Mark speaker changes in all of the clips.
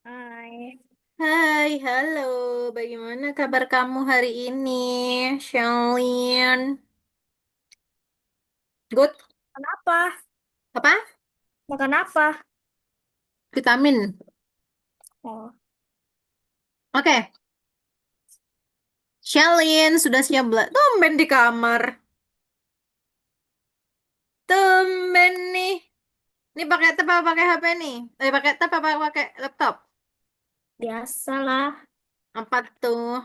Speaker 1: Hai,
Speaker 2: Hai, halo. Bagaimana kabar kamu hari ini, Shalin? Good?
Speaker 1: kenapa?
Speaker 2: Apa?
Speaker 1: Makan apa?
Speaker 2: Vitamin.
Speaker 1: Oh,
Speaker 2: Oke, Shalin sudah siap Tumben di kamar. Tumben nih. Ini pakai tab apa pakai HP nih? Pakai tab apa pakai laptop?
Speaker 1: biasalah.
Speaker 2: Apa tuh?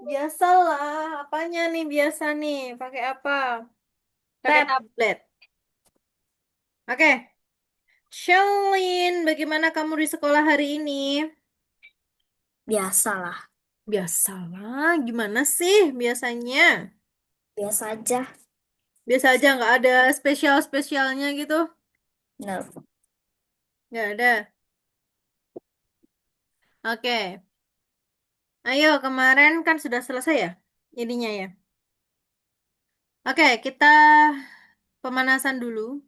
Speaker 2: Biasalah. Apanya nih biasa nih? Pakai apa? Pakai
Speaker 1: Tab,
Speaker 2: tablet. Oke. Shalin, bagaimana kamu di sekolah hari ini?
Speaker 1: biasalah.
Speaker 2: Biasalah, gimana sih biasanya?
Speaker 1: Biasa aja.
Speaker 2: Biasa aja nggak ada spesial-spesialnya gitu?
Speaker 1: No.
Speaker 2: Nggak ada. Oke, ayo kemarin kan sudah selesai ya ininya ya. Oke, kita pemanasan dulu.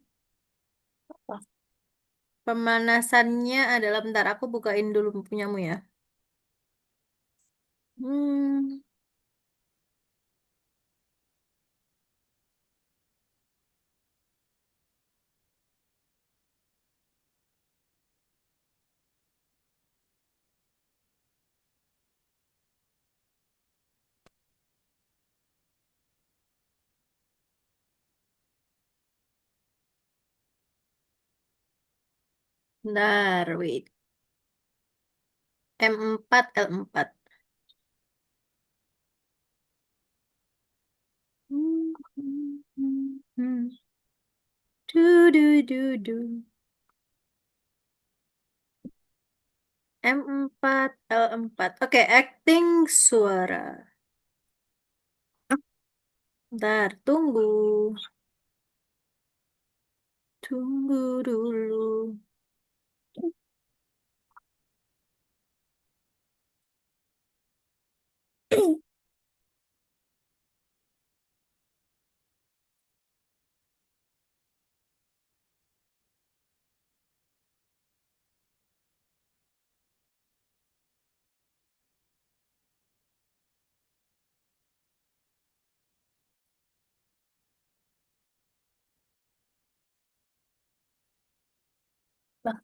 Speaker 1: Apa?
Speaker 2: Pemanasannya adalah bentar aku bukain dulu punyamu ya. Hmm, bentar, wait. M4 L4. Hmm, hmm, hmm, hmm. Du. M4 L4. Oke, acting suara. Bentar, tunggu. Tunggu dulu.
Speaker 1: Lah,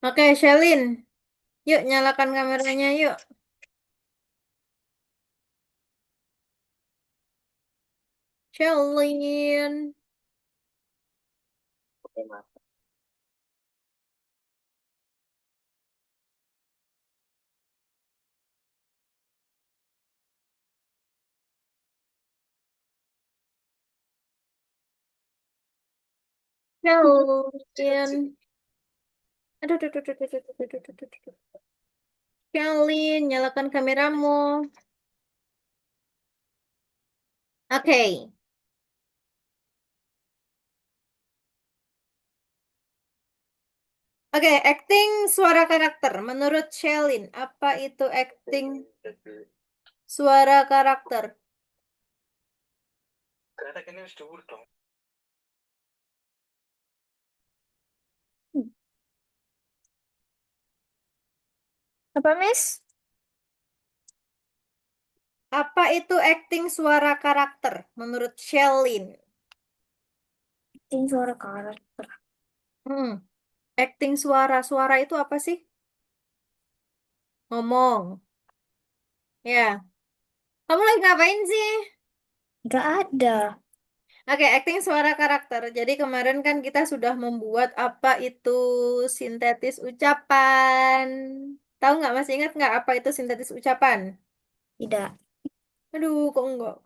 Speaker 2: Oke, Shalin. Yuk, nyalakan kameranya yuk. Shalin. Shalin. Aduh, aduh, aduh, aduh, aduh, aduh, aduh, aduh, aduh. Shalin, nyalakan kameramu. Oke. Oke, acting suara karakter. Menurut Shelin, apa itu acting suara karakter?
Speaker 1: Hmm. Apa, Miss?
Speaker 2: Apa itu acting suara karakter? Menurut Shelin.
Speaker 1: Ting suara karakter.
Speaker 2: Hmm, acting suara. Suara itu apa sih? Ngomong. Ya. Kamu lagi ngapain sih?
Speaker 1: Gak ada.
Speaker 2: Oke, acting suara karakter. Jadi kemarin kan kita sudah membuat apa itu sintetis ucapan. Tahu nggak, masih ingat nggak apa itu sintetis ucapan?
Speaker 1: Tidak.
Speaker 2: Aduh, kok enggak?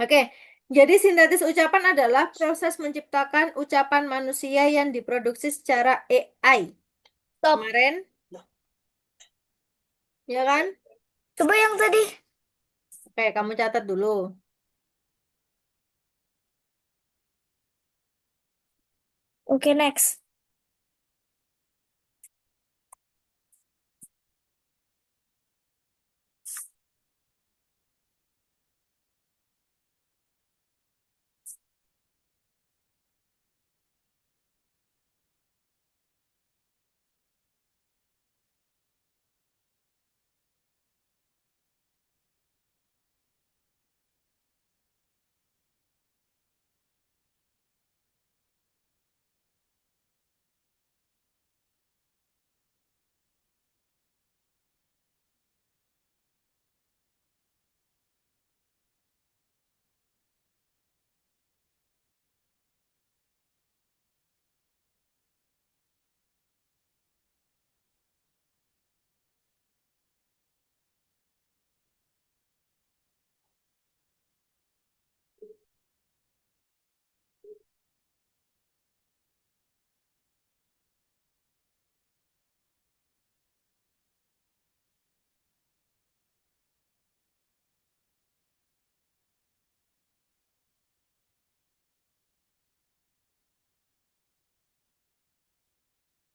Speaker 2: Oke, jadi sintetis ucapan adalah proses menciptakan ucapan manusia yang diproduksi secara AI.
Speaker 1: Stop.
Speaker 2: Kemarin, ya kan?
Speaker 1: Coba yang tadi.
Speaker 2: Oke, kamu catat dulu.
Speaker 1: Oke, next.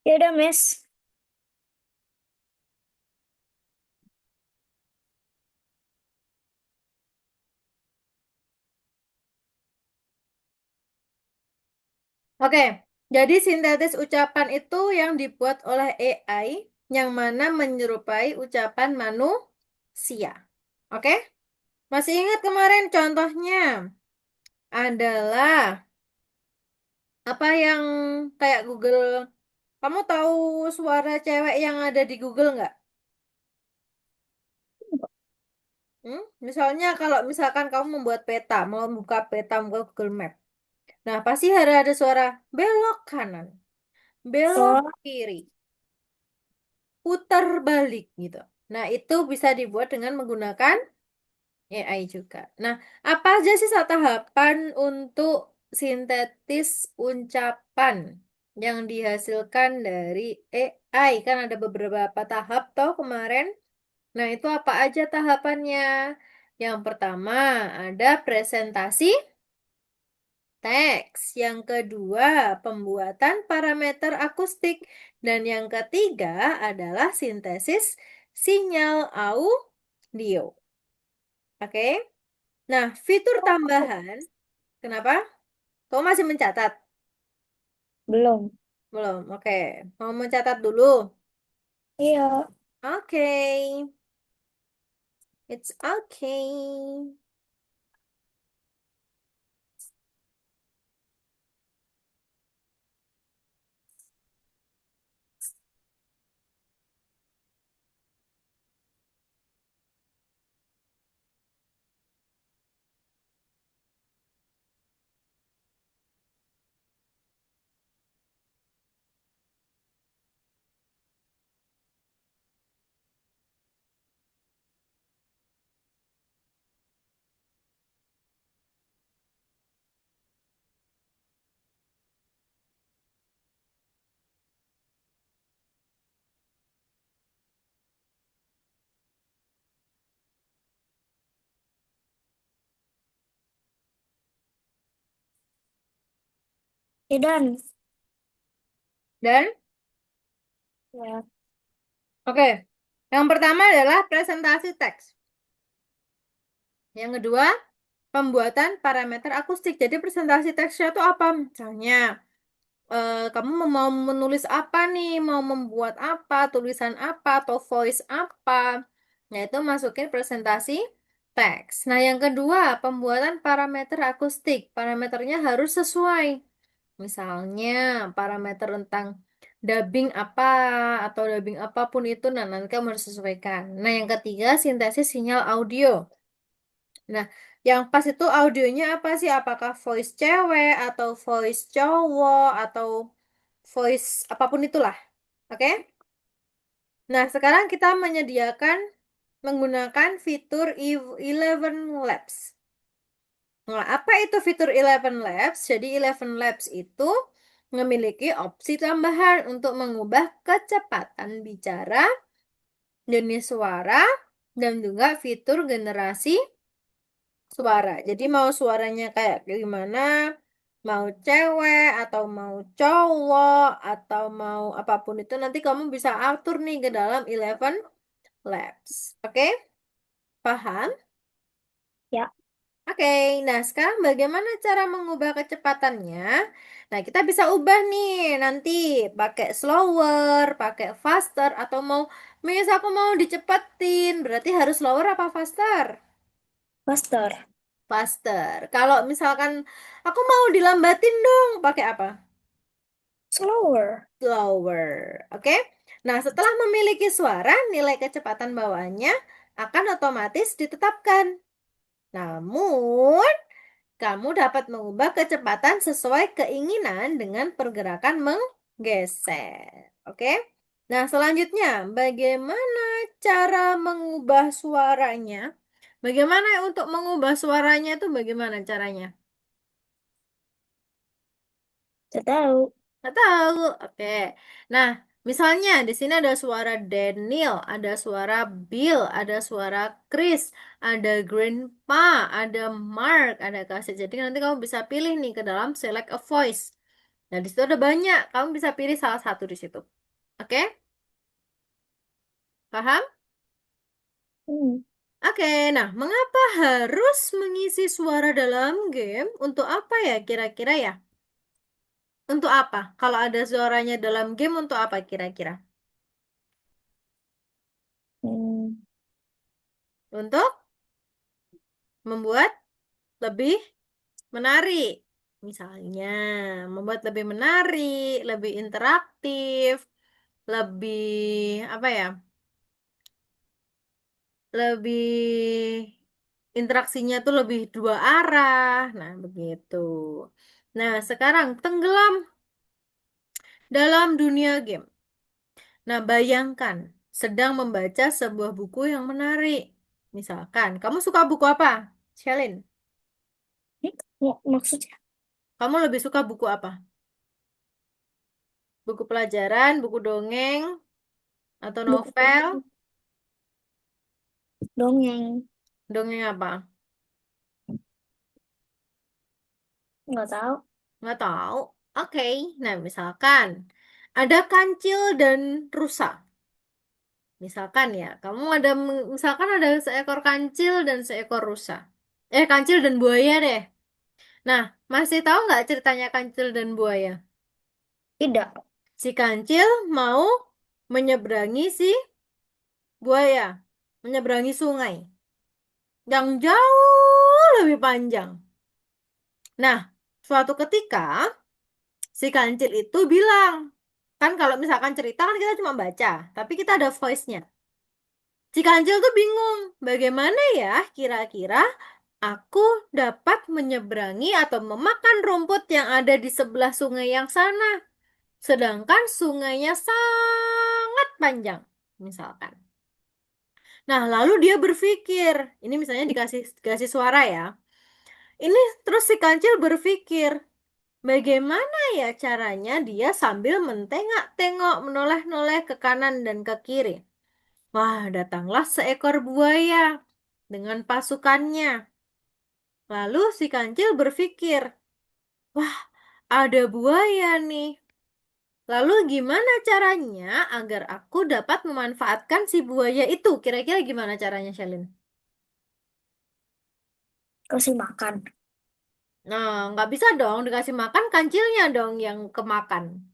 Speaker 1: Ya udah, Miss.
Speaker 2: Oke, jadi sintetis ucapan itu yang dibuat oleh AI yang mana menyerupai ucapan manusia. Oke, masih ingat kemarin contohnya adalah apa yang kayak Google. Kamu tahu suara cewek yang ada di Google nggak? Hmm? Misalnya kalau misalkan kamu membuat peta, mau buka peta, buka Google Map. Nah, pasti ada suara belok kanan, belok
Speaker 1: Oh,
Speaker 2: kiri, putar balik gitu. Nah, itu bisa dibuat dengan menggunakan AI juga. Nah, apa aja sih tahapan untuk sintetis ucapan yang dihasilkan dari AI? Kan ada beberapa tahap toh kemarin. Nah, itu apa aja tahapannya? Yang pertama ada presentasi teks. Yang kedua, pembuatan parameter akustik. Dan yang ketiga adalah sintesis sinyal audio. Oke? Nah, fitur tambahan, kenapa? Kamu masih mencatat?
Speaker 1: belum.
Speaker 2: Belum, oke. Mau mencatat dulu?
Speaker 1: Iya.
Speaker 2: Oke, it's okay.
Speaker 1: Dan.
Speaker 2: Dan,
Speaker 1: Ya.
Speaker 2: oke. Yang pertama adalah presentasi teks. Yang kedua, pembuatan parameter akustik. Jadi presentasi teksnya itu apa? Misalnya, kamu mau menulis apa nih? Mau membuat apa? Tulisan apa? Atau voice apa? Nah, itu masukin presentasi teks. Nah, yang kedua, pembuatan parameter akustik. Parameternya harus sesuai. Misalnya, parameter tentang dubbing apa atau dubbing apapun itu, nah nanti kamu harus sesuaikan. Nah, yang ketiga, sintesis sinyal audio. Nah, yang pas itu audionya apa sih? Apakah voice cewek atau voice cowok atau voice apapun itulah. Oke? Nah, sekarang kita menyediakan menggunakan fitur Eleven Labs. Nah, apa itu fitur Eleven Labs? Jadi Eleven Labs itu memiliki opsi tambahan untuk mengubah kecepatan bicara, jenis suara, dan juga fitur generasi suara. Jadi mau suaranya kayak gimana, mau cewek atau mau cowok atau mau apapun itu nanti kamu bisa atur nih ke dalam Eleven Labs. Oke? Paham?
Speaker 1: Ya.
Speaker 2: Oke, nah sekarang bagaimana cara mengubah kecepatannya? Nah, kita bisa ubah nih nanti pakai slower, pakai faster, atau aku mau dicepetin, berarti harus slower apa faster?
Speaker 1: Master.
Speaker 2: Faster. Kalau misalkan aku mau dilambatin dong, pakai apa?
Speaker 1: Slower.
Speaker 2: Slower. Oke. Nah, setelah memiliki suara, nilai kecepatan bawaannya akan otomatis ditetapkan. Namun, kamu dapat mengubah kecepatan sesuai keinginan dengan pergerakan menggeser. Oke. Nah, selanjutnya, bagaimana cara mengubah suaranya? Bagaimana untuk mengubah suaranya itu bagaimana caranya?
Speaker 1: Tidak tahu.
Speaker 2: Nggak tahu. Oke. Nah, misalnya di sini ada suara Daniel, ada suara Bill, ada suara Chris, ada Grandpa, ada Mark, ada Kasih. Jadi nanti kamu bisa pilih nih ke dalam select a voice. Nah, di situ ada banyak. Kamu bisa pilih salah satu di situ. Oke? Paham?
Speaker 1: Hmm.
Speaker 2: Oke, nah mengapa harus mengisi suara dalam game? Untuk apa ya kira-kira ya? Untuk apa? Kalau ada suaranya dalam game, untuk apa kira-kira?
Speaker 1: Hmm.
Speaker 2: Untuk membuat lebih menarik. Misalnya, membuat lebih menarik, lebih interaktif, lebih apa ya? Lebih interaksinya tuh lebih dua arah. Nah, begitu. Nah, sekarang tenggelam dalam dunia game. Nah, bayangkan sedang membaca sebuah buku yang menarik. Misalkan, kamu suka buku apa? Shalin,
Speaker 1: Maksudnya
Speaker 2: kamu lebih suka buku apa? Buku pelajaran, buku dongeng, atau
Speaker 1: buku
Speaker 2: novel?
Speaker 1: dongeng.
Speaker 2: Dongeng apa?
Speaker 1: Nggak tahu.
Speaker 2: Nggak tahu. Oke, nah misalkan ada kancil dan rusa. Misalkan ya, misalkan ada seekor kancil dan seekor rusa. Kancil dan buaya deh. Nah, masih tahu nggak ceritanya kancil dan buaya?
Speaker 1: Tidak.
Speaker 2: Si kancil mau menyeberangi si buaya, menyeberangi sungai yang jauh lebih panjang. Nah, suatu ketika si kancil itu bilang, kan kalau misalkan cerita kan kita cuma baca, tapi kita ada voice-nya. Si kancil tuh bingung, bagaimana ya kira-kira aku dapat menyeberangi atau memakan rumput yang ada di sebelah sungai yang sana, sedangkan sungainya sangat panjang, misalkan. Nah, lalu dia berpikir, ini misalnya dikasih suara ya. Ini terus si kancil berpikir, bagaimana ya caranya dia sambil mentengak-tengok, menoleh-noleh ke kanan dan ke kiri. Wah, datanglah seekor buaya dengan pasukannya. Lalu si kancil berpikir, wah, ada buaya nih. Lalu gimana caranya agar aku dapat memanfaatkan si buaya itu? Kira-kira gimana caranya, Shalin?
Speaker 1: Kasih makan.
Speaker 2: Nah, nggak bisa dong dikasih makan kancilnya dong yang kemakan.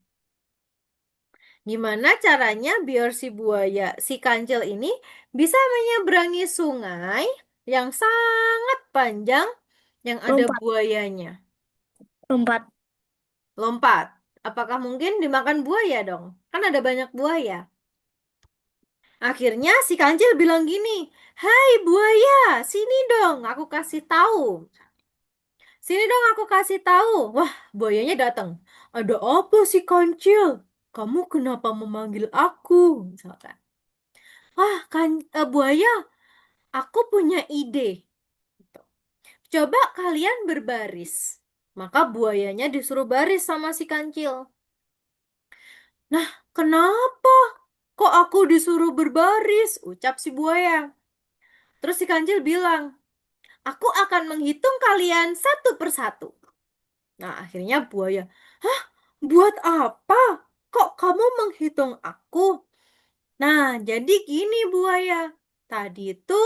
Speaker 2: Gimana caranya biar si buaya, si kancil ini bisa menyeberangi sungai yang sangat panjang yang ada
Speaker 1: Lompat.
Speaker 2: buayanya?
Speaker 1: Lompat.
Speaker 2: Lompat. Apakah mungkin dimakan buaya dong? Kan ada banyak buaya. Akhirnya si kancil bilang gini, "Hai buaya, sini dong, aku kasih tahu. Sini dong aku kasih tahu." Wah, buayanya datang. "Ada apa sih kancil? Kamu kenapa memanggil aku?" Misalkan. "Wah, kan buaya, aku punya ide. Coba kalian berbaris." Maka buayanya disuruh baris sama si kancil. "Nah, kenapa? Kok aku disuruh berbaris?" ucap si buaya. Terus si kancil bilang, "Aku akan menghitung kalian satu persatu." Nah, akhirnya buaya, "Hah? Buat apa? Kok kamu menghitung aku?" Nah, jadi gini buaya. Tadi itu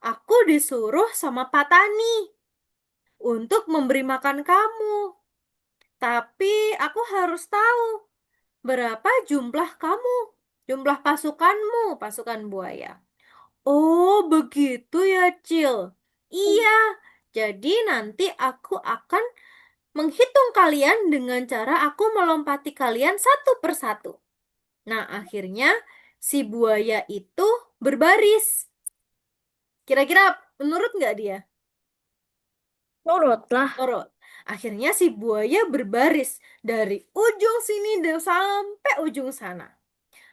Speaker 2: aku disuruh sama Pak Tani untuk memberi makan kamu. Tapi aku harus tahu berapa jumlah kamu, jumlah pasukanmu, pasukan buaya. Oh, begitu ya, Cil. Iya, jadi nanti aku akan menghitung kalian dengan cara aku melompati kalian satu persatu. Nah, akhirnya si buaya itu berbaris. Kira-kira menurut nggak dia?
Speaker 1: Nurutlah.
Speaker 2: Menurut. Akhirnya si buaya berbaris dari ujung sini dan sampai ujung sana.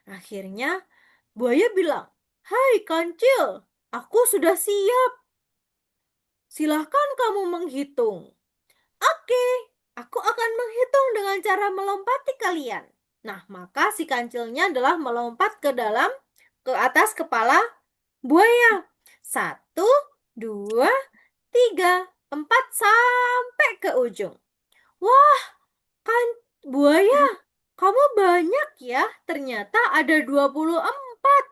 Speaker 2: Akhirnya buaya bilang, "Hai kancil, aku sudah siap. Silahkan kamu menghitung." "Oke, aku akan menghitung dengan cara melompati kalian." Nah, maka si kancilnya adalah melompat ke atas kepala buaya. Satu, dua, tiga, empat, sampai ke ujung. Wah, kan buaya, kamu banyak ya. Ternyata ada 24.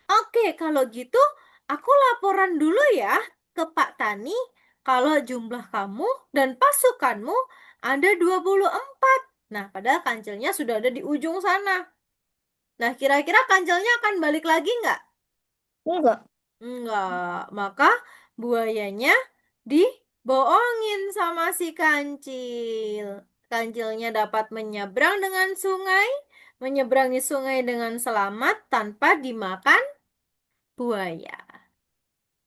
Speaker 2: Oke, kalau gitu aku laporan dulu ya ke Pak Tani kalau jumlah kamu dan pasukanmu ada 24. Nah, padahal kancilnya sudah ada di ujung sana. Nah, kira-kira kancilnya akan balik lagi nggak?
Speaker 1: Enggak.
Speaker 2: Enggak. Maka buayanya dibohongin sama si kancil. Kancilnya dapat menyeberang dengan sungai, menyeberangi sungai dengan selamat tanpa dimakan buaya.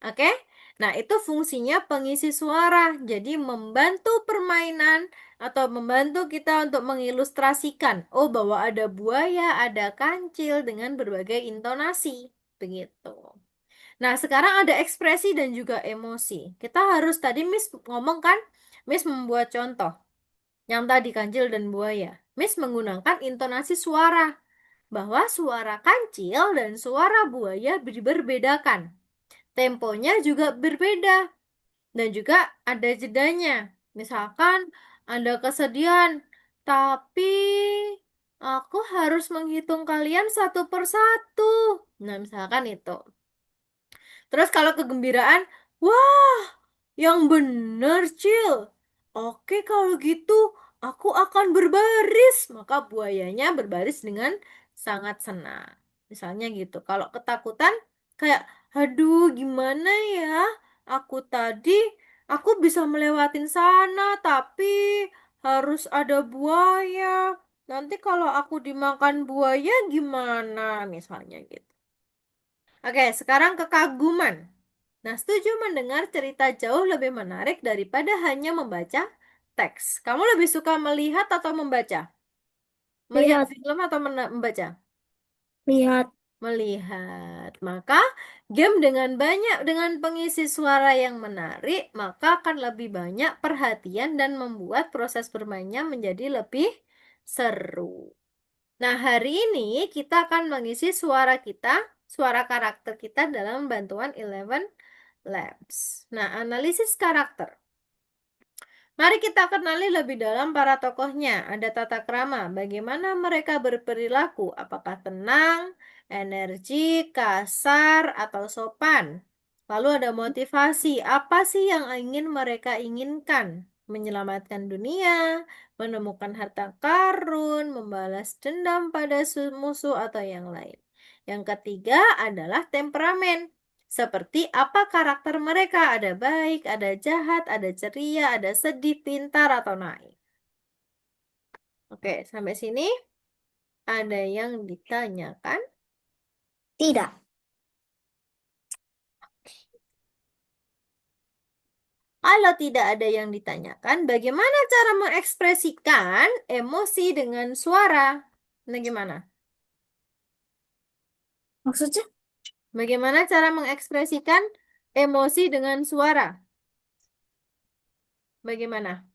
Speaker 2: Oke? Nah, itu fungsinya pengisi suara. Jadi membantu permainan atau membantu kita untuk mengilustrasikan, oh bahwa ada buaya, ada kancil dengan berbagai intonasi. Begitu. Nah, sekarang ada ekspresi dan juga emosi. Kita harus tadi Miss ngomong kan, Miss membuat contoh yang tadi kancil dan buaya. Miss menggunakan intonasi suara bahwa suara kancil dan suara buaya diberbedakan. Temponya juga berbeda dan juga ada jedanya. Misalkan ada kesedihan, tapi aku harus menghitung kalian satu persatu. Nah, misalkan itu. Terus kalau kegembiraan, wah, yang bener, Cil. Oke, kalau gitu aku akan berbaris. Maka buayanya berbaris dengan sangat senang. Misalnya gitu. Kalau ketakutan, kayak, aduh, gimana ya? Tadi, aku bisa melewatin sana, tapi harus ada buaya. Nanti kalau aku dimakan buaya gimana? Misalnya gitu. Oke, sekarang kekaguman. Nah, setuju mendengar cerita jauh lebih menarik daripada hanya membaca teks. Kamu lebih suka melihat atau membaca? Melihat
Speaker 1: Lihat.
Speaker 2: film atau membaca?
Speaker 1: Lihat.
Speaker 2: Melihat. Maka game dengan pengisi suara yang menarik, maka akan lebih banyak perhatian dan membuat proses bermainnya menjadi lebih seru. Nah, hari ini kita akan mengisi suara kita, suara karakter kita dalam bantuan Eleven Labs. Nah, analisis karakter. Mari kita kenali lebih dalam para tokohnya. Ada tata krama, bagaimana mereka berperilaku, apakah tenang, energik, kasar, atau sopan. Lalu ada motivasi, apa sih yang ingin mereka inginkan? Menyelamatkan dunia, menemukan harta karun, membalas dendam pada musuh, atau yang lain. Yang ketiga adalah temperamen. Seperti apa karakter mereka? Ada baik, ada jahat, ada ceria, ada sedih, pintar, atau naif. Oke, sampai sini ada yang ditanyakan?
Speaker 1: Tidak.
Speaker 2: Kalau tidak ada yang ditanyakan, bagaimana cara mengekspresikan emosi dengan suara? Nah, gimana?
Speaker 1: Maksudnya?
Speaker 2: Bagaimana cara mengekspresikan emosi dengan suara? Bagaimana?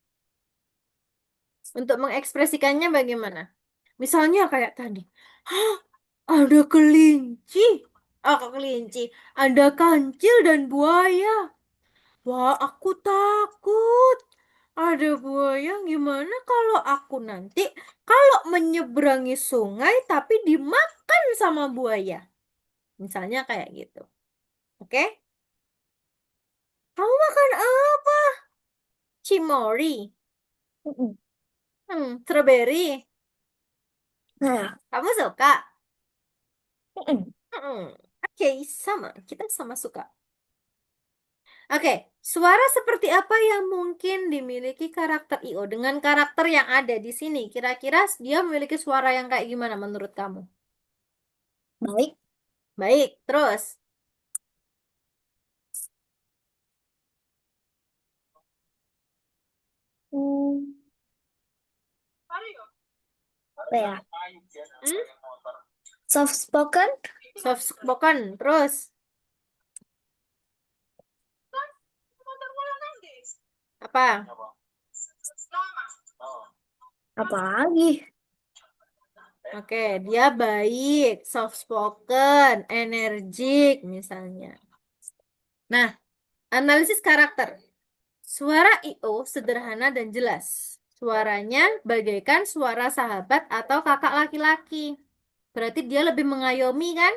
Speaker 2: Untuk mengekspresikannya bagaimana? Misalnya kayak tadi. Hah, ada kelinci. Oh, kok kelinci. Ada kancil dan buaya. Wah, aku takut. Ada buaya, gimana kalau aku nanti kalau menyeberangi sungai tapi dimakan sama buaya? Misalnya kayak gitu. Oke? Kamu makan apa? Cimori.
Speaker 1: Mm-mm.
Speaker 2: Strawberry.
Speaker 1: Nah,
Speaker 2: Kamu suka?
Speaker 1: mm-mm.
Speaker 2: Oke, sama. Kita sama suka. Oke, suara seperti apa yang mungkin dimiliki karakter IO dengan karakter yang ada di sini? Kira-kira dia memiliki suara yang kayak gimana menurut kamu?
Speaker 1: Baik.
Speaker 2: Baik, terus.
Speaker 1: Hmm, apa ya?
Speaker 2: Hmm?
Speaker 1: Soft spoken?
Speaker 2: Soft spoken, terus. Apa?
Speaker 1: Apa lagi?
Speaker 2: Oke, dia baik, soft spoken, energik misalnya. Nah, analisis karakter. Suara IO sederhana dan jelas. Suaranya bagaikan suara sahabat atau kakak laki-laki. Berarti dia lebih mengayomi kan?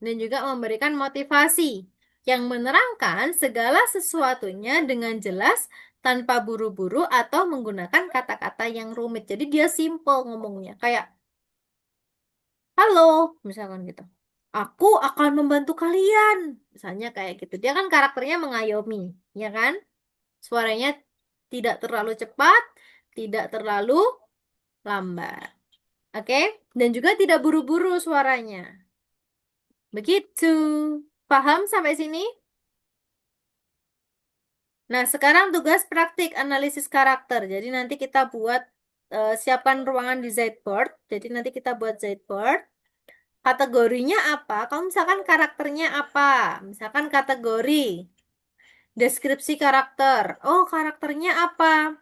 Speaker 2: Dan juga memberikan motivasi yang menerangkan segala sesuatunya dengan jelas tanpa buru-buru atau menggunakan kata-kata yang rumit. Jadi dia simple ngomongnya. Kayak, halo, misalkan gitu. Aku akan membantu kalian. Misalnya kayak gitu. Dia kan karakternya mengayomi, ya kan? Suaranya tidak terlalu cepat, tidak terlalu lambat. Oke? Dan juga tidak buru-buru suaranya. Begitu. Paham sampai sini? Nah, sekarang tugas praktik analisis karakter. Jadi nanti kita buat siapkan ruangan di Whiteboard. Jadi nanti kita buat Whiteboard. Kategorinya apa? Kalau misalkan karakternya apa? Misalkan kategori deskripsi karakter. Oh, karakternya apa?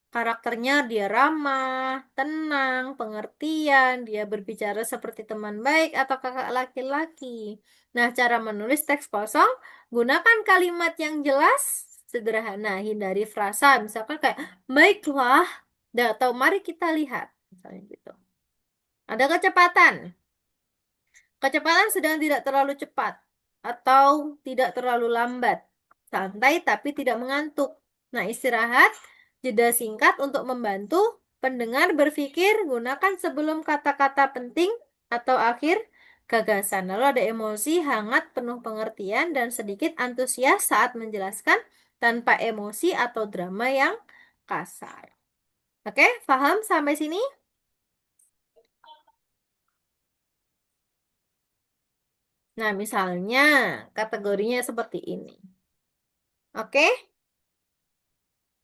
Speaker 2: Karakternya dia ramah, tenang, pengertian, dia berbicara seperti teman baik atau kakak laki-laki. Nah, cara menulis teks kosong, gunakan kalimat yang jelas, sederhana, hindari frasa, misalkan kayak baiklah, atau mari kita lihat, misalnya gitu. Ada kecepatan. Kecepatan sedang tidak terlalu cepat atau tidak terlalu lambat. Santai tapi tidak mengantuk. Nah, istirahat, jeda singkat untuk membantu pendengar berpikir, gunakan sebelum kata-kata penting atau akhir gagasan. Lalu ada emosi, hangat, penuh pengertian, dan sedikit antusias saat menjelaskan tanpa emosi atau drama yang kasar. Oke, paham sampai sini? Nah, misalnya kategorinya seperti ini. Oke,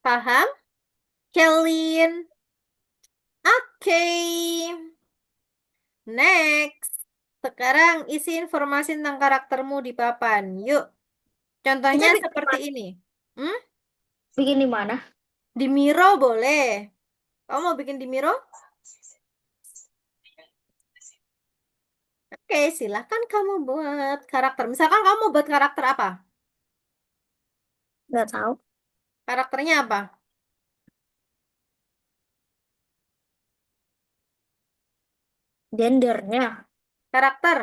Speaker 2: paham? Kelin. Oke. Next. Sekarang isi informasi tentang karaktermu di papan. Yuk.
Speaker 1: Kita
Speaker 2: Contohnya
Speaker 1: bikin di
Speaker 2: seperti
Speaker 1: mana?
Speaker 2: ini. Hmm?
Speaker 1: Bikin di mana?
Speaker 2: Di Miro boleh. Kamu mau bikin di Miro? Oke, silahkan kamu buat karakter. Misalkan kamu mau buat karakter apa?
Speaker 1: Nggak tahu.
Speaker 2: Karakternya apa?
Speaker 1: Gendernya.
Speaker 2: Karakter.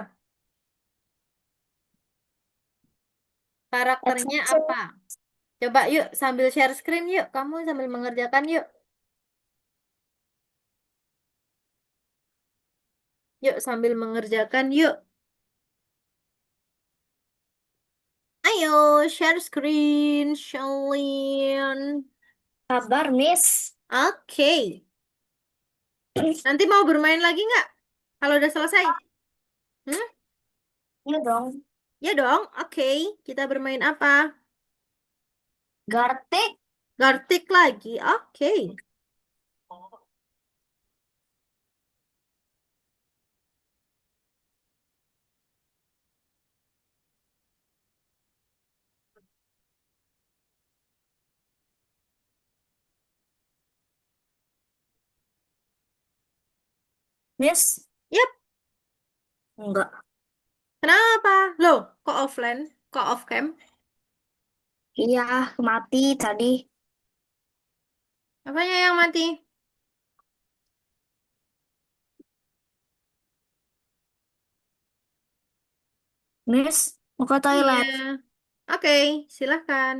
Speaker 2: Karakternya
Speaker 1: Adventure.
Speaker 2: apa? Coba yuk sambil share screen yuk. Kamu sambil mengerjakan yuk. Yuk sambil mengerjakan yuk. Ayo share screen, Shalin.
Speaker 1: Kabar, Miss.
Speaker 2: Oke. Nanti mau bermain lagi nggak? Kalau udah selesai? Hmm?
Speaker 1: Iya dong.
Speaker 2: Ya dong. Oke. Kita bermain apa?
Speaker 1: Gartik.
Speaker 2: Gartik lagi. Oke.
Speaker 1: Miss.
Speaker 2: Yap.
Speaker 1: Enggak.
Speaker 2: Kenapa? Loh, kok offline? Kok off cam?
Speaker 1: Iya, mati tadi.
Speaker 2: Apanya yang mati?
Speaker 1: Miss, mau ke
Speaker 2: Iya.
Speaker 1: toilet.
Speaker 2: Oke, silahkan.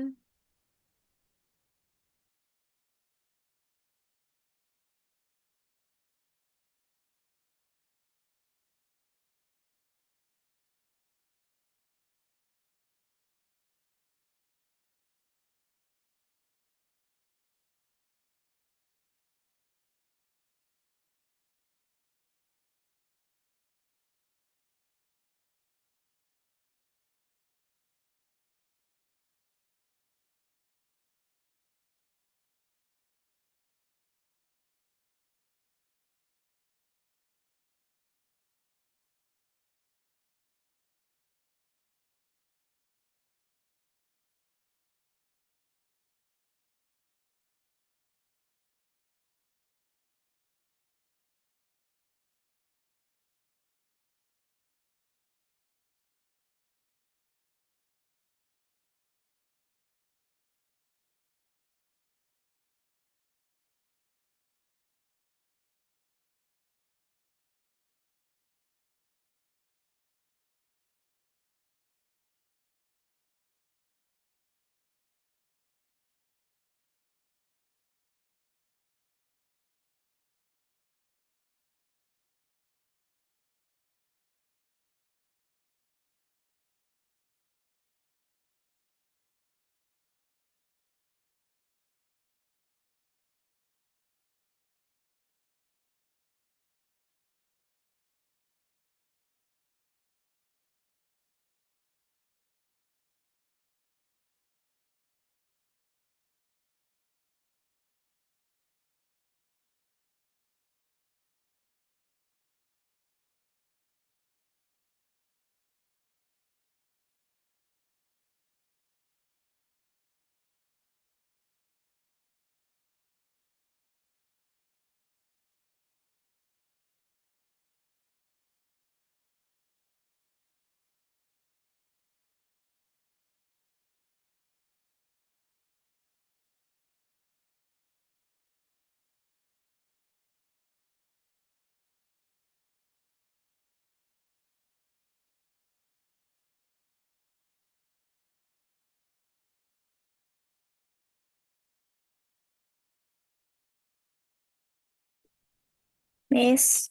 Speaker 1: Miss.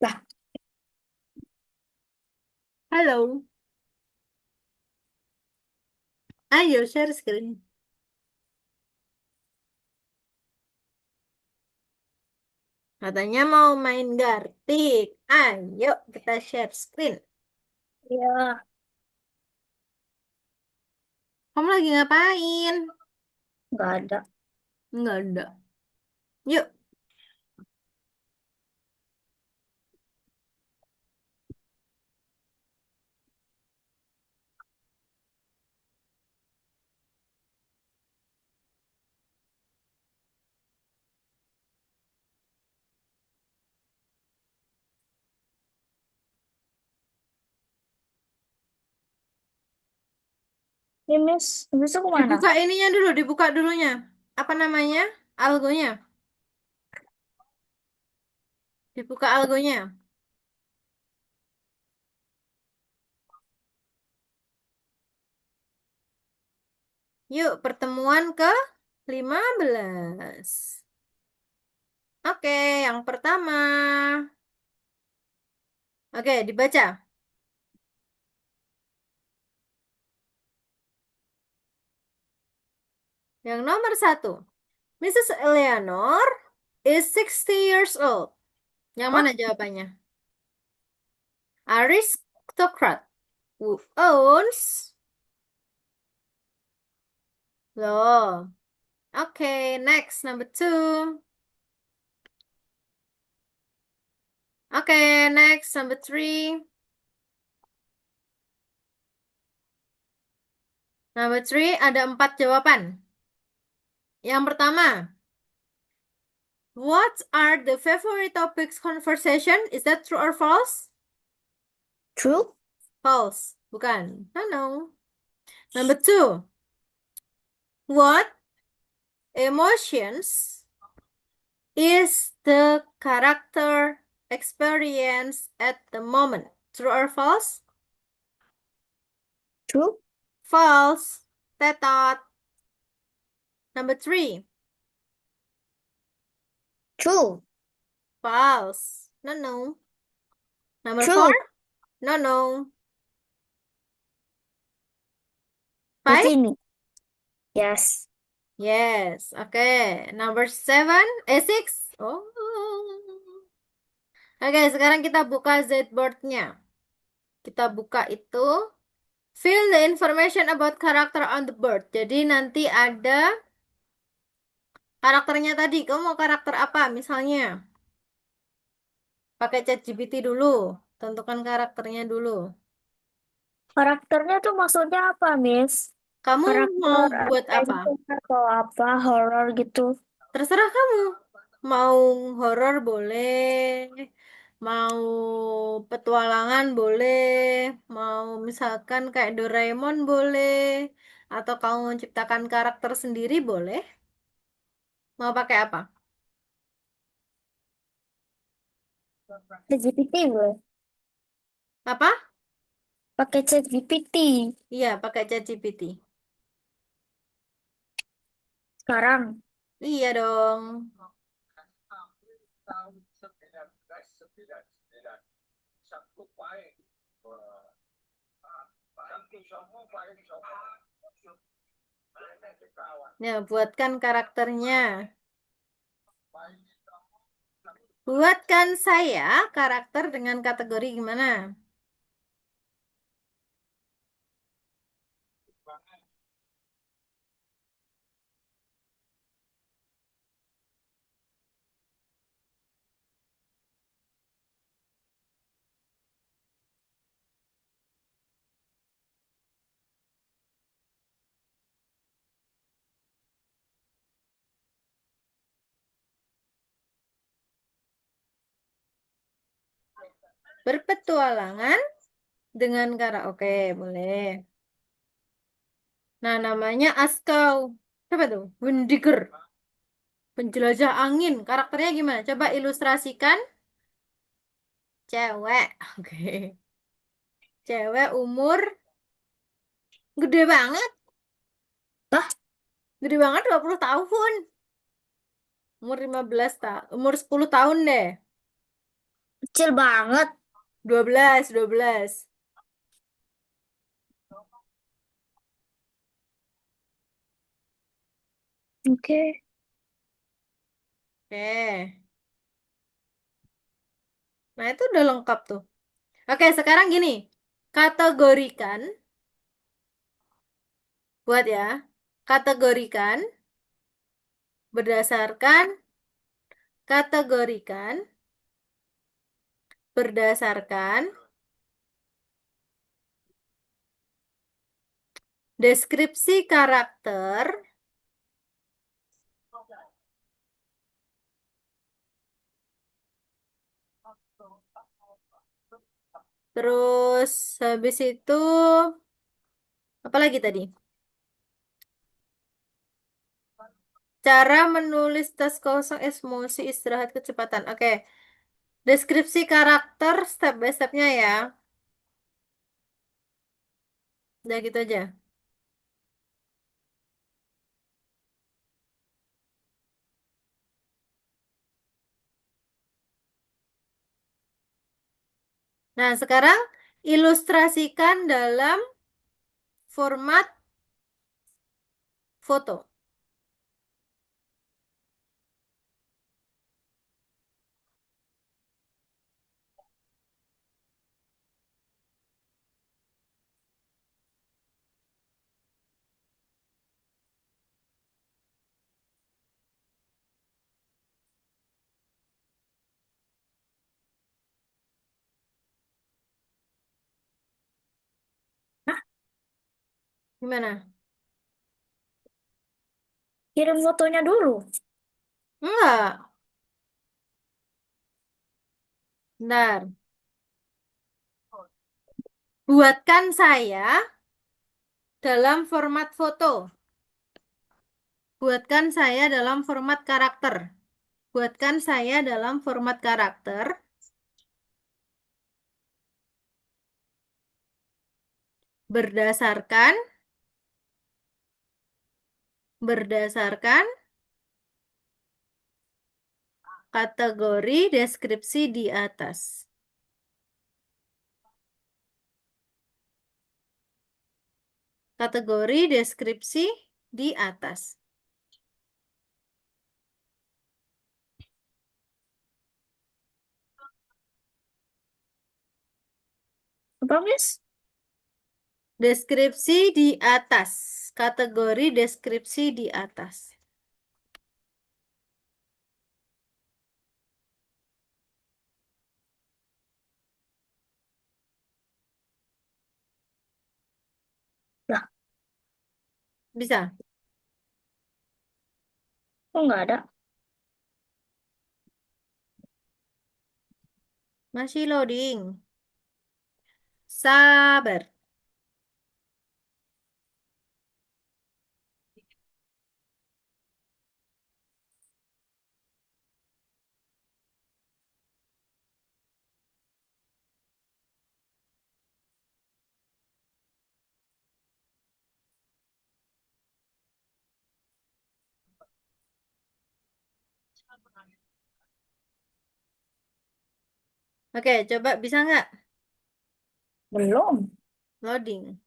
Speaker 1: Lah,
Speaker 2: Halo. Ayo share screen. Katanya mau main Gartik. Ayo kita share screen.
Speaker 1: iya,
Speaker 2: Kamu lagi ngapain?
Speaker 1: nggak ada.
Speaker 2: Enggak ada. Yuk.
Speaker 1: Ini Miss, besok kemana?
Speaker 2: Dibuka ininya dulu, dibuka dulunya. Apa namanya? Algonya. Dibuka algonya. Yuk, pertemuan ke-15. Oke, yang pertama. Oke, dibaca. Yang nomor satu. Mrs. Eleanor is 60 years old. Yang
Speaker 1: Hah?
Speaker 2: mana jawabannya? Aristocrat who owns. Loh. Oke, next, number two. Oke, next, number three. Number three, ada 4 jawaban. Yang pertama, what are the favorite topics conversation? Is that true or false?
Speaker 1: True?
Speaker 2: False. Bukan. No, no. Number two, what emotions is the character experience at the moment? True or false?
Speaker 1: True?
Speaker 2: False. Tetot. Number three,
Speaker 1: True?
Speaker 2: false. No, no. Number four,
Speaker 1: True?
Speaker 2: no, no. Five?
Speaker 1: Berarti ini. Yes.
Speaker 2: Yes. Okay. Number seven, six. Oh. Oke, sekarang kita buka Zboard-nya. Kita buka itu. Fill the information about character on the board. Jadi nanti ada karakternya tadi. Kamu mau karakter apa misalnya? Pakai ChatGPT dulu. Tentukan karakternya dulu.
Speaker 1: Karakternya tuh maksudnya apa, Miss?
Speaker 2: Kamu mau
Speaker 1: Karakter
Speaker 2: buat apa?
Speaker 1: adventure atau apa, horror gitu.
Speaker 2: Terserah kamu. Mau horor boleh. Mau petualangan boleh. Mau misalkan kayak Doraemon boleh. Atau kamu menciptakan karakter sendiri boleh. Mau pakai apa?
Speaker 1: ChatGPT boleh.
Speaker 2: Apa?
Speaker 1: Pakai ChatGPT.
Speaker 2: Iya, pakai ChatGPT.
Speaker 1: Sekarang.
Speaker 2: Iya dong. Ya, buatkan karakternya. Buatkan saya karakter dengan kategori gimana? Berpetualangan dengan karaoke, boleh. Nah, namanya Askau. Siapa tuh? Wendiger. Penjelajah angin. Karakternya gimana? Coba ilustrasikan. Cewek. Oke. Cewek umur gede banget.
Speaker 1: Bah,
Speaker 2: Gede banget 20 tahun. Umur 15 tahun. Umur 10 tahun deh.
Speaker 1: kecil banget.
Speaker 2: 12, 12.
Speaker 1: Oke.
Speaker 2: Oke. Nah, itu udah lengkap tuh. Oke, sekarang gini. Kategorikan. Buat ya. Kategorikan. Berdasarkan. Kategorikan. Berdasarkan. Deskripsi karakter. Terus habis itu. Apa lagi tadi? Cara menulis tas kosong emosi istirahat kecepatan. Oke. Deskripsi karakter step by stepnya ya. Udah gitu aja. Nah, sekarang ilustrasikan dalam format foto.
Speaker 1: Hah?
Speaker 2: Gimana?
Speaker 1: Kirim fotonya dulu.
Speaker 2: Enggak. Bentar. Buatkan saya dalam format foto. Buatkan saya dalam format karakter. Buatkan saya dalam format karakter berdasarkan berdasarkan kategori deskripsi di atas. Kategori deskripsi di atas.
Speaker 1: Apa, Miss?
Speaker 2: Deskripsi di atas. Kategori deskripsi di atas.
Speaker 1: Lah,
Speaker 2: Bisa?
Speaker 1: kok nggak ada?
Speaker 2: Masih loading. Sabar. Oke, coba bisa nggak?
Speaker 1: Belum.
Speaker 2: Loading.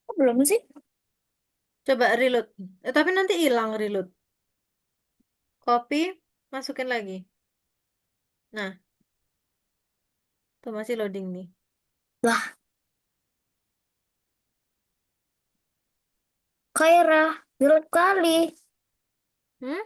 Speaker 1: Kok belum sih?
Speaker 2: Coba reload. Tapi nanti hilang reload. Copy, masukin lagi. Nah, tuh masih loading nih.
Speaker 1: Lah, Kaira, jelek kali.
Speaker 2: Hmm?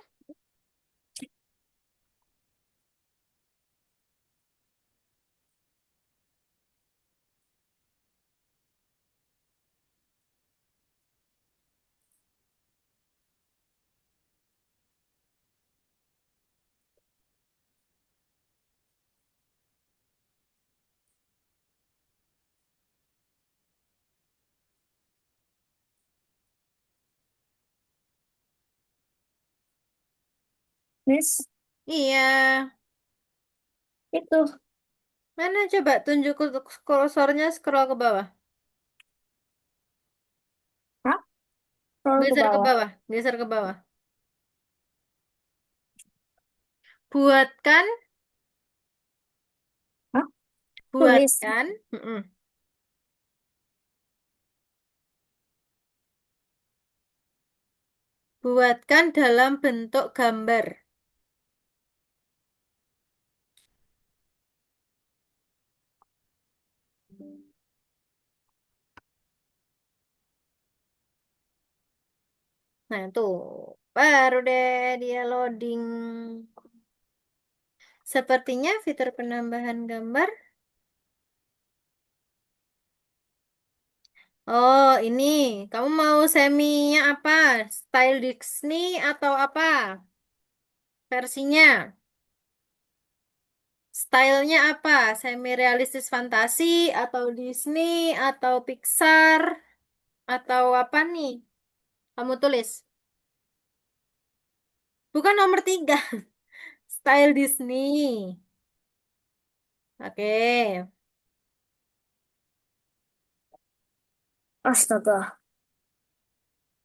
Speaker 1: Miss,
Speaker 2: Iya.
Speaker 1: itu.
Speaker 2: Mana coba tunjuk untuk kursornya scroll ke bawah.
Speaker 1: Hah? Scroll ke
Speaker 2: Geser ke
Speaker 1: bawah.
Speaker 2: bawah, geser ke bawah. Buatkan,
Speaker 1: Hah? Tulis.
Speaker 2: buatkan, buatkan dalam bentuk gambar. Nah, tuh baru deh dia loading. Sepertinya fitur penambahan gambar. Oh, ini kamu mau seminya apa? Style Disney atau apa? Versinya? Stylenya apa? Semi realistis fantasi atau Disney atau Pixar atau apa nih? Kamu tulis. Bukan nomor 3. Style Disney. Oke.
Speaker 1: Astaga.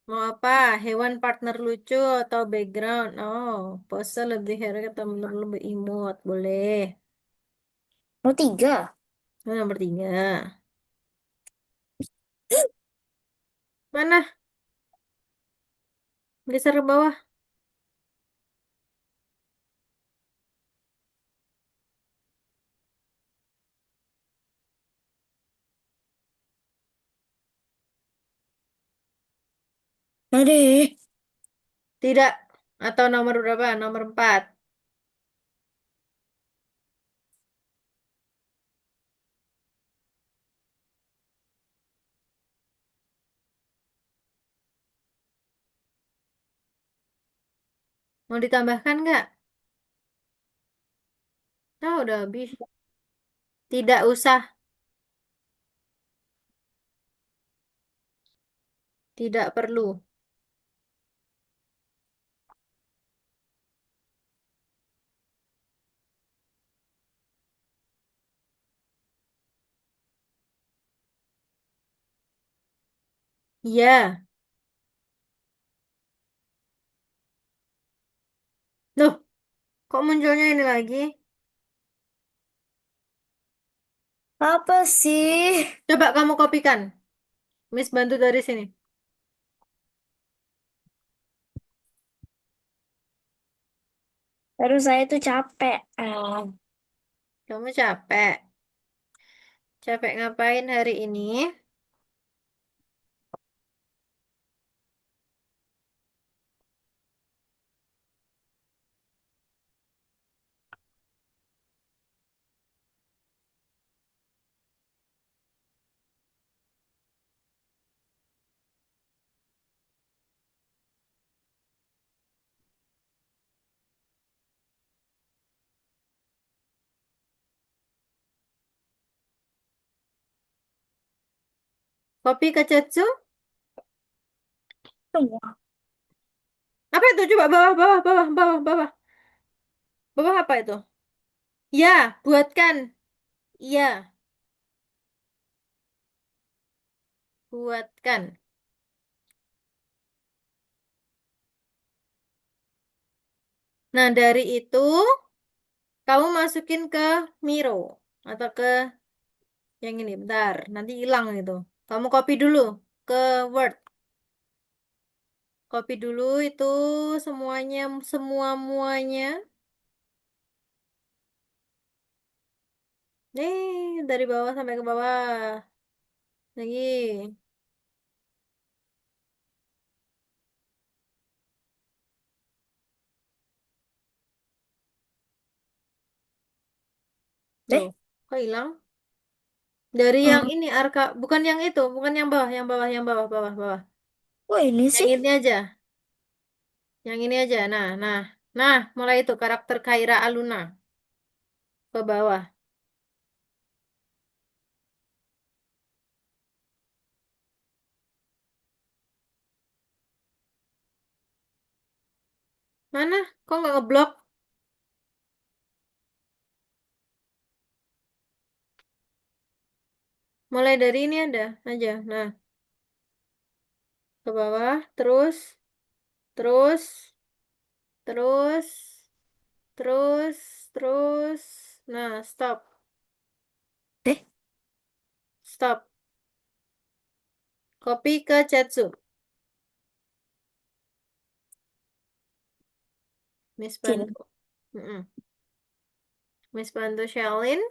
Speaker 2: Mau apa? Hewan partner lucu atau background? Oh, pose lebih hero atau menurut lebih imut. Boleh.
Speaker 1: Oh, 3.
Speaker 2: Itu nomor 3. Mana? Geser ke bawah.
Speaker 1: Aduh.
Speaker 2: Tidak. Atau nomor berapa? Nomor 4. Mau ditambahkan nggak? Ah, udah habis. Tidak usah. Tidak perlu. Iya. Loh, kok munculnya ini lagi?
Speaker 1: Apa sih?
Speaker 2: Coba kamu kopikan. Miss bantu dari sini.
Speaker 1: Baru saya tuh capek.
Speaker 2: Kamu capek. Capek ngapain hari ini? Kopi ke Cetsu?
Speaker 1: Semua.
Speaker 2: Apa itu? Coba bawah, bawah, bawah, bawah, bawah. Bawah apa itu? Ya, buatkan. Iya, buatkan. Nah, dari itu kamu masukin ke Miro atau ke yang ini. Bentar, nanti hilang itu. Kamu copy dulu ke Word. Copy dulu itu semuanya, semua muanya. Nih, dari bawah sampai ke bawah. Lagi. Loh,
Speaker 1: Deh.
Speaker 2: kok hilang? Dari yang
Speaker 1: Hmm.
Speaker 2: ini, Arka. Bukan yang itu, bukan yang bawah, yang bawah, yang bawah, bawah, bawah.
Speaker 1: Kok ini
Speaker 2: Yang
Speaker 1: sih?
Speaker 2: ini aja. Yang ini aja. Nah, nah. Nah, mulai itu karakter Kaira Aluna ke bawah. Mana? Kok nggak ngeblok? Mulai dari ini ada aja. Nah, ke bawah, terus, terus, terus, terus, terus. Nah, stop,
Speaker 1: Deh,
Speaker 2: stop. Copy ke Chatsu. Miss
Speaker 1: sini.
Speaker 2: Bantu. Mm-mm. Miss Bantu Shelin.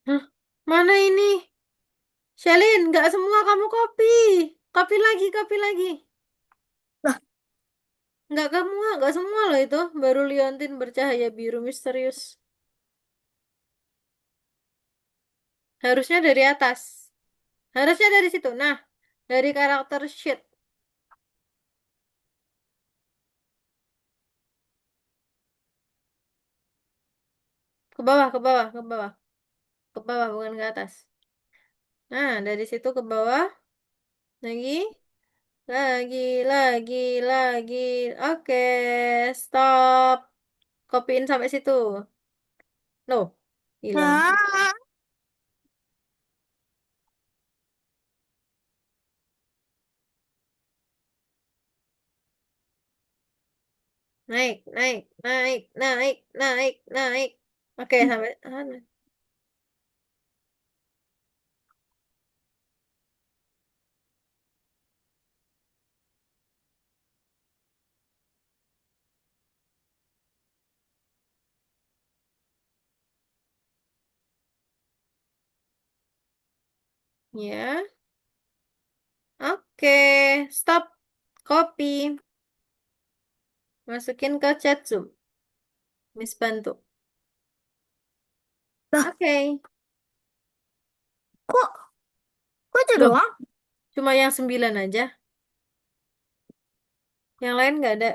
Speaker 2: Hah? Mana ini? Shelin, nggak semua kamu copy. Copy lagi, copy lagi.
Speaker 1: Lah,
Speaker 2: Nggak semua loh itu. Baru liontin bercahaya biru misterius. Harusnya dari atas. Harusnya dari situ. Nah, dari karakter sheet. Ke bawah, ke bawah, ke bawah. Ke bawah, bukan ke atas. Nah, dari situ ke bawah. Lagi, lagi, lagi, lagi. Oke, stop. Copyin sampai situ. Loh, hilang.
Speaker 1: nah,
Speaker 2: Naik, naik, naik, naik, naik, naik. Oke, sampai sana. Ya, oke. Stop. Copy. Masukin ke chat Zoom. Miss bantu.
Speaker 1: lah,
Speaker 2: Oke.
Speaker 1: kok, kok itu
Speaker 2: Loh,
Speaker 1: doang?
Speaker 2: cuma yang 9 aja. Yang lain nggak ada.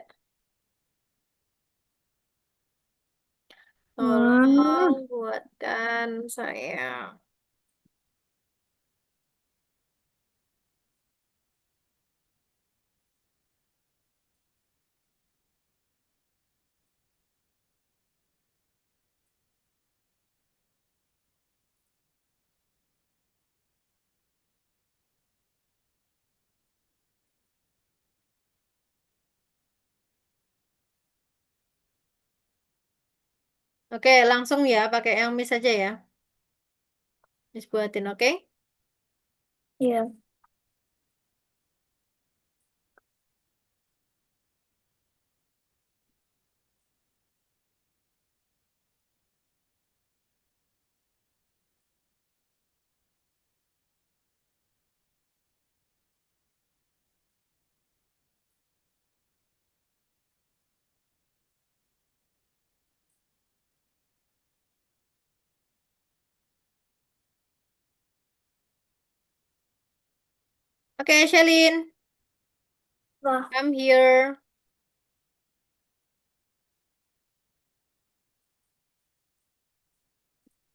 Speaker 2: Tolong
Speaker 1: Hmm,
Speaker 2: buatkan saya. Oke, langsung ya, pakai yang Miss aja ya. Miss buatin, oke?
Speaker 1: iya,
Speaker 2: Oke, Shelin,
Speaker 1: lah,
Speaker 2: come here.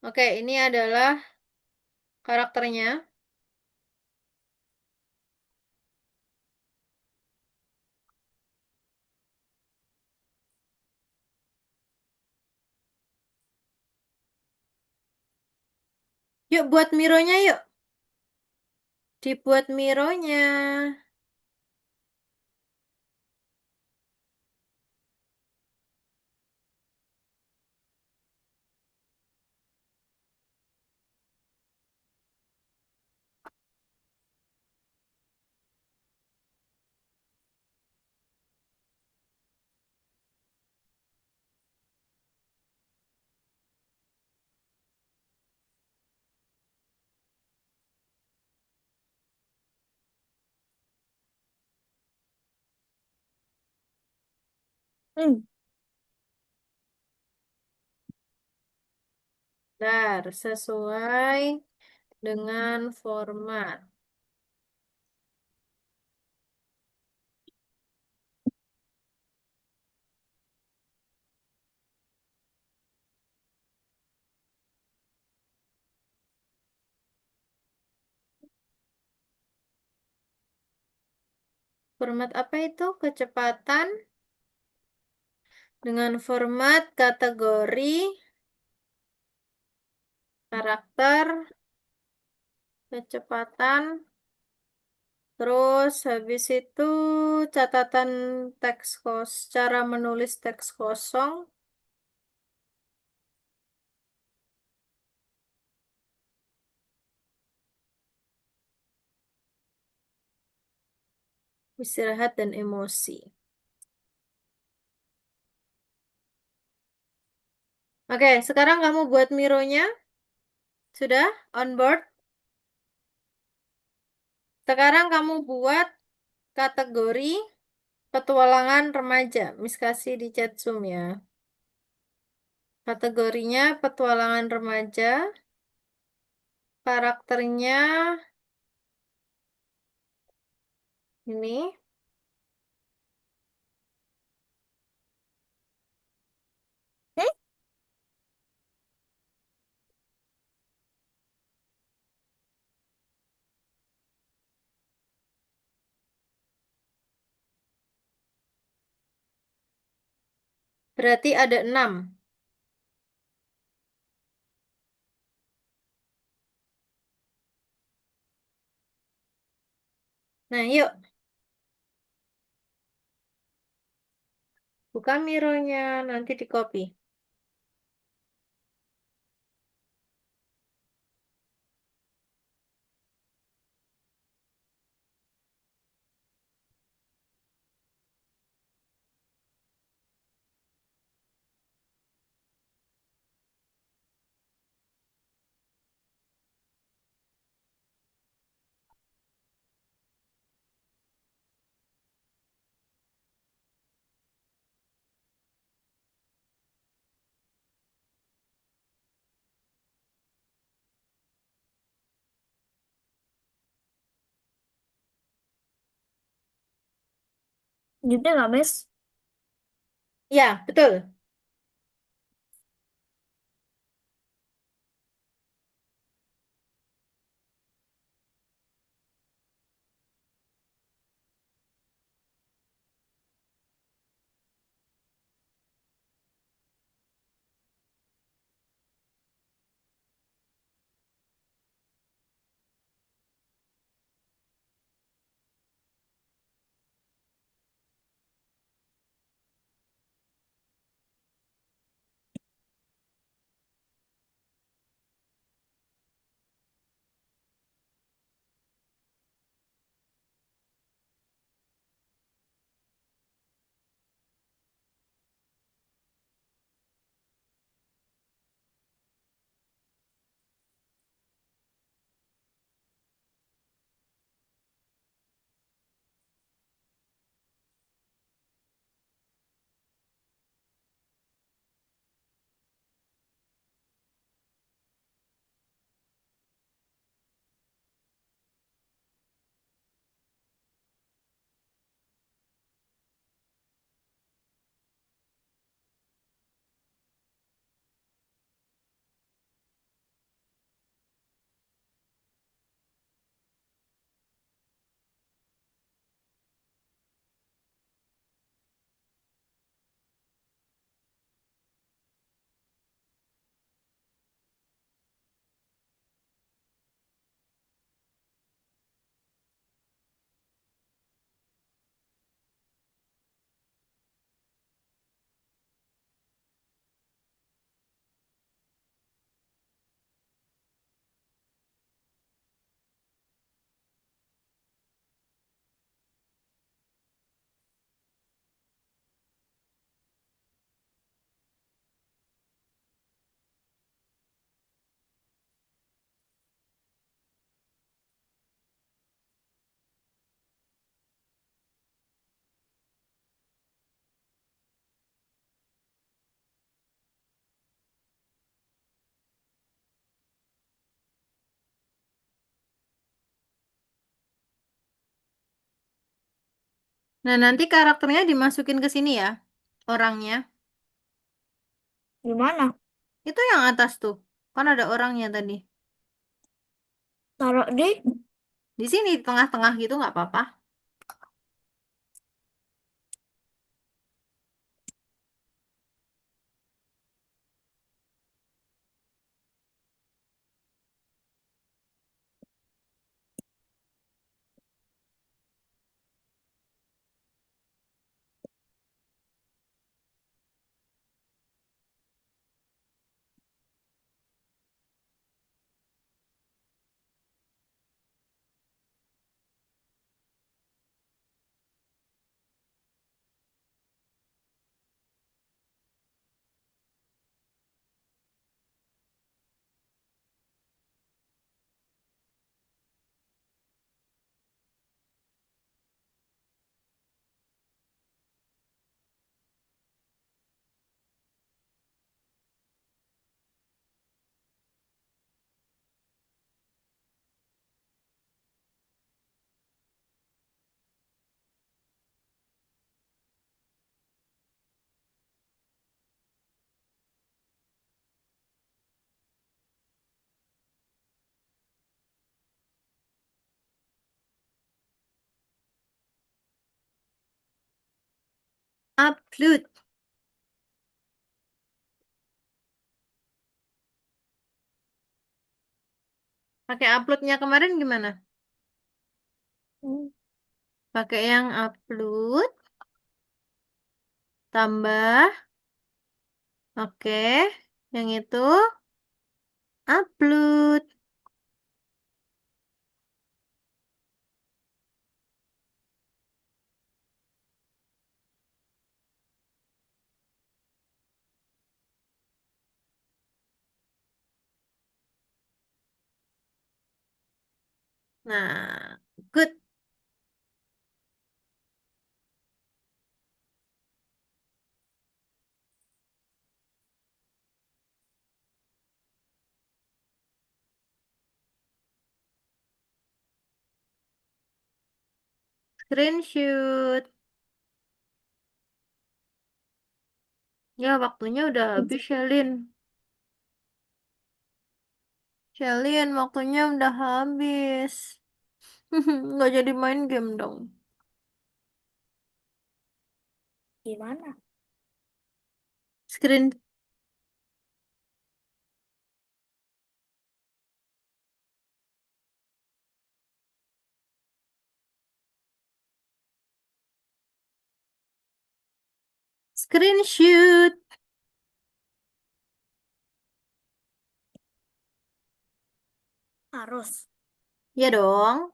Speaker 2: Oke, ini adalah karakternya. Yuk, buat Mironya yuk. Dibuat Mironya.
Speaker 1: Hmm.
Speaker 2: Dar, sesuai dengan format. Format apa itu? Kecepatan dengan format kategori, karakter, kecepatan, terus habis itu catatan teks cara menulis teks kosong, istirahat dan emosi. Oke, sekarang kamu buat Mironya. Sudah on board? Sekarang kamu buat kategori petualangan remaja. Miss kasih di chat Zoom ya. Kategorinya petualangan remaja, karakternya ini.
Speaker 1: Hmm?
Speaker 2: Berarti ada 6. Nah, yuk buka Mironya, nanti di copy.
Speaker 1: Gitu nggak, Miss?
Speaker 2: Ya, betul. Nah, nanti karakternya dimasukin ke sini ya, orangnya.
Speaker 1: Gimana?
Speaker 2: Itu yang atas tuh. Kan ada orangnya tadi.
Speaker 1: Taruh di
Speaker 2: Di sini, di tengah-tengah gitu nggak apa-apa. Upload. Pakai uploadnya kemarin gimana?
Speaker 1: hmm,
Speaker 2: Pakai yang upload, tambah, oke. Yang itu, upload. Nah, good. Screenshot. Ya, waktunya udah habis, Shelin. Shelin, waktunya udah habis. Nggak jadi main game dong.
Speaker 1: gimana?
Speaker 2: Screen screenshot.
Speaker 1: Harus.
Speaker 2: Ya dong.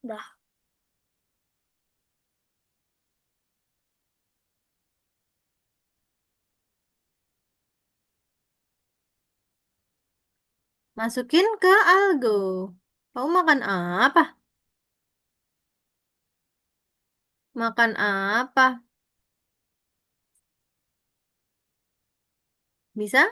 Speaker 1: Udah.
Speaker 2: Masukin ke algo. Kamu makan apa? Makan apa? Bisa?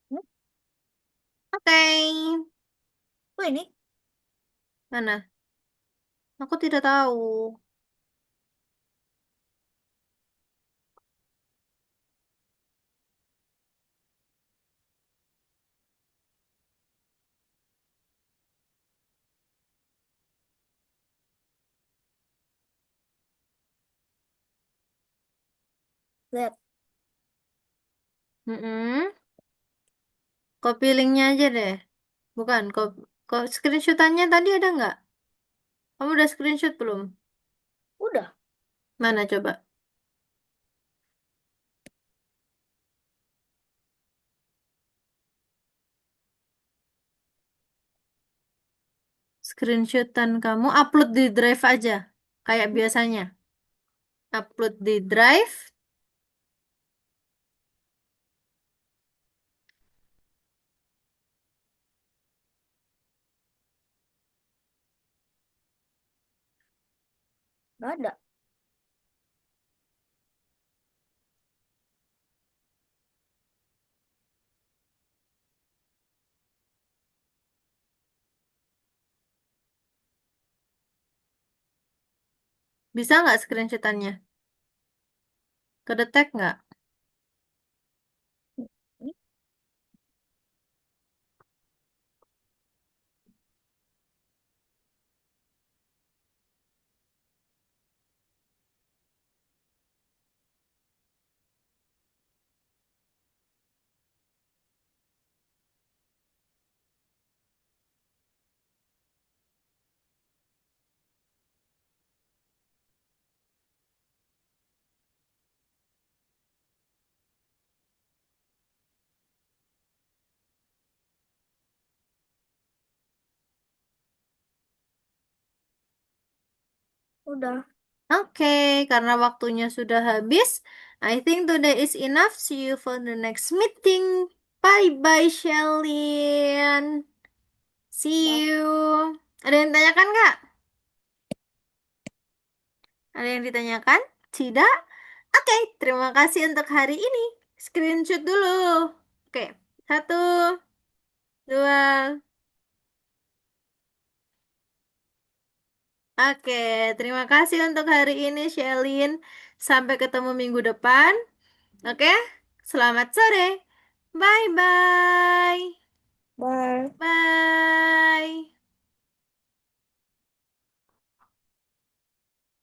Speaker 1: Hmm?
Speaker 2: Oke.
Speaker 1: Oh ini.
Speaker 2: Mana? Aku tidak tahu.
Speaker 1: Lihat.
Speaker 2: Mm-mm. Copy linknya aja deh. Bukan, kok screenshotannya tadi ada nggak? Kamu udah screenshot belum?
Speaker 1: Udah.
Speaker 2: Mana coba? Screenshotan kamu upload di drive aja. Kayak biasanya. Upload di drive.
Speaker 1: Ada.
Speaker 2: Bisa nggak screenshotannya? Kedetek nggak?
Speaker 1: Ini udah.
Speaker 2: Oke, karena waktunya sudah habis, I think today is enough. See you for the next meeting. Bye bye, Shelin.
Speaker 1: Bye.
Speaker 2: See you. Ada yang ditanyakan nggak? Ada yang ditanyakan? Tidak? Oke, terima kasih untuk hari ini. Screenshot dulu. Oke, satu, dua. Oke, terima kasih untuk hari ini, Shelin. Sampai ketemu minggu depan. Oke, selamat sore. Bye-bye.
Speaker 1: Bye.
Speaker 2: Bye.